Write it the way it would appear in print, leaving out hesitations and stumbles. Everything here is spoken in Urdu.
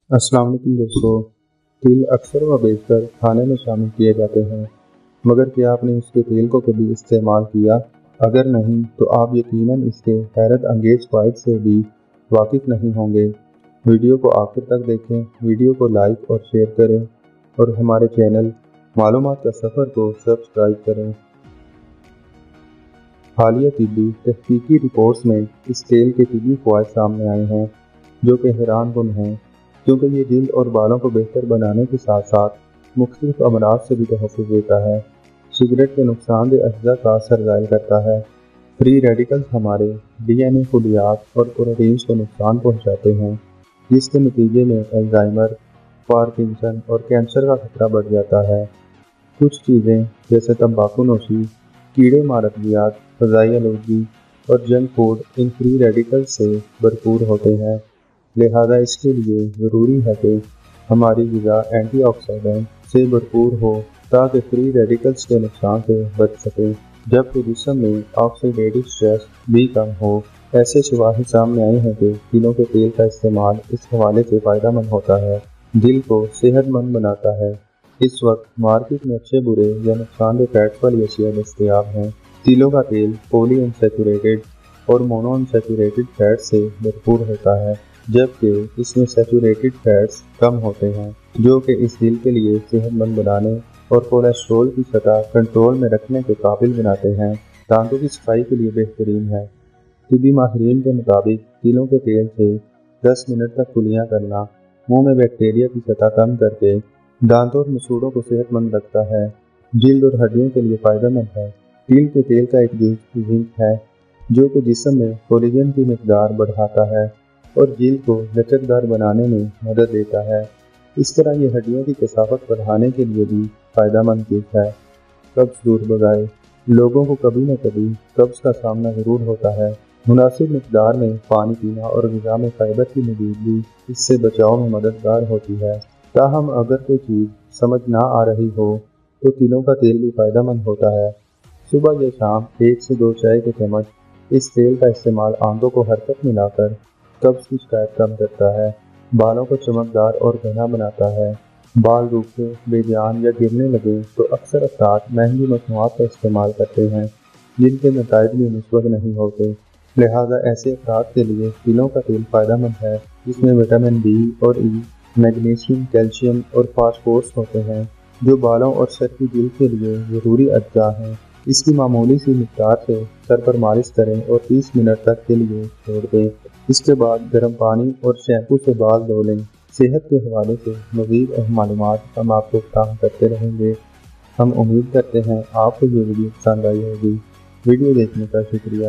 السلام علیکم دوستو۔ تیل اکثر و بیشتر کھانے میں شامل کیے جاتے ہیں، مگر کیا آپ نے اس کے تیل کو کبھی استعمال کیا؟ اگر نہیں تو آپ یقیناً اس کے حیرت انگیز فوائد سے بھی واقف نہیں ہوں گے۔ ویڈیو کو آخر تک دیکھیں، ویڈیو کو لائک اور شیئر کریں اور ہمارے چینل معلومات کا سفر کو سبسکرائب کریں۔ حالیہ طبی تحقیقی رپورٹس میں اس تیل کے طبی فوائد سامنے آئے ہیں جو کہ حیران کن ہیں، کیونکہ یہ جلد اور بالوں کو بہتر بنانے کے ساتھ ساتھ مختلف امراض سے بھی تحفظ دیتا ہے۔ سگریٹ کے نقصان دہ اجزاء کا اثر ظاہر کرتا ہے۔ فری ریڈیکلز ہمارے ڈی این اے خلیات اور پروٹینز کو نقصان پہنچاتے ہیں، جس کے نتیجے میں الزائمر، پارکنسن اور کینسر کا خطرہ بڑھ جاتا ہے۔ کچھ چیزیں جیسے تمباکو نوشی، کیڑے مار ادویات، فضائی آلودگی اور junk food in free radicals سے بھرپور ہوتے ہیں، لہذا اس کے لیے ضروری ہے کہ ہماری غذا اینٹی آکسیڈنٹ سے بھرپور ہو تاکہ فری ریڈیکلز کے نقصان سے بچ سکے، جبکہ جسم میں آکسیڈیٹو سٹریس بھی کم ہو۔ ایسے شواہد سامنے آئے ہیں کہ تلوں کے تیل کا استعمال اس حوالے سے فائدہ مند ہوتا ہے، دل کو صحت مند بناتا ہے۔ اس وقت مارکیٹ میں اچھے برے یا نقصان دہ فیٹس والی اشیاء دستیاب ہیں۔ تلوں کا تیل پولی انسیچوریٹڈ اور مونو انسیچوریٹڈ فیٹ سے بھرپور ہوتا ہے، جبکہ اس میں سیچوریٹڈ فیٹس کم ہوتے ہیں، جو کہ اس دل کے لیے صحت مند بنانے اور کولیسٹرول کی سطح کنٹرول میں رکھنے کے قابل بناتے ہیں۔ دانتوں کی صفائی کے لیے بہترین ہے۔ طبی ماہرین کے مطابق تلوں کے تیل سے 10 منٹ تک کلیاں کرنا منہ میں بیکٹیریا کی سطح کم کر کے دانتوں اور مسوڑوں کو صحت مند رکھتا ہے۔ جلد اور ہڈیوں کے لیے فائدہ مند ہے۔ تل کے تیل کا ایک جزو زنک ہے جو کہ جسم میں کولیجن کی مقدار بڑھاتا ہے اور جلد کو لچکدار بنانے میں مدد دیتا ہے۔ اس طرح یہ ہڈیوں کی کثافت بڑھانے کے لیے بھی فائدہ مند چیز ہے۔ قبض دور بھگائے۔ لوگوں کو کبھی نہ کبھی قبض کا سامنا ضرور ہوتا ہے۔ مناسب مقدار میں پانی پینا اور غذا میں فائبر کی موجودگی اس سے بچاؤ میں مددگار ہوتی ہے۔ تاہم اگر کوئی چیز سمجھ نہ آ رہی ہو تو تلوں کا تیل بھی فائدہ مند ہوتا ہے۔ صبح یا شام 1 سے 2 چائے کے چمچ اس تیل کا استعمال آنتوں کو حرکت میں لا کر قبض کی شکایت کم کرتا ہے، بالوں کو چمکدار اور گھنا بناتا ہے۔ بال روکھے، بے جان یا گرنے لگے تو اکثر افراد مہنگی مصنوعات کا استعمال کرتے ہیں جن کے نتائج بھی مثبت نہیں ہوتے، لہذا ایسے افراد کے لیے تلوں کا تیل فائدہ مند ہے۔ اس میں وٹامن بی اور ای، میگنیشیم، کیلشیم اور فاسفورس ہوتے ہیں جو بالوں اور سر کی جلد کے لیے ضروری اجزاء ہیں۔ اس کی معمولی سی مقدار سے سر پر مالش کریں اور 30 منٹ تک کے لیے چھوڑ دیں۔ اس کے بعد گرم پانی اور شیمپو سے بال دھو لیں۔ صحت کے حوالے سے مزید اہم معلومات ہم آپ کو فراہم کرتے رہیں گے۔ ہم امید کرتے ہیں آپ کو یہ ویڈیو پسند آئی ہوگی۔ ویڈیو دیکھنے کا شکریہ۔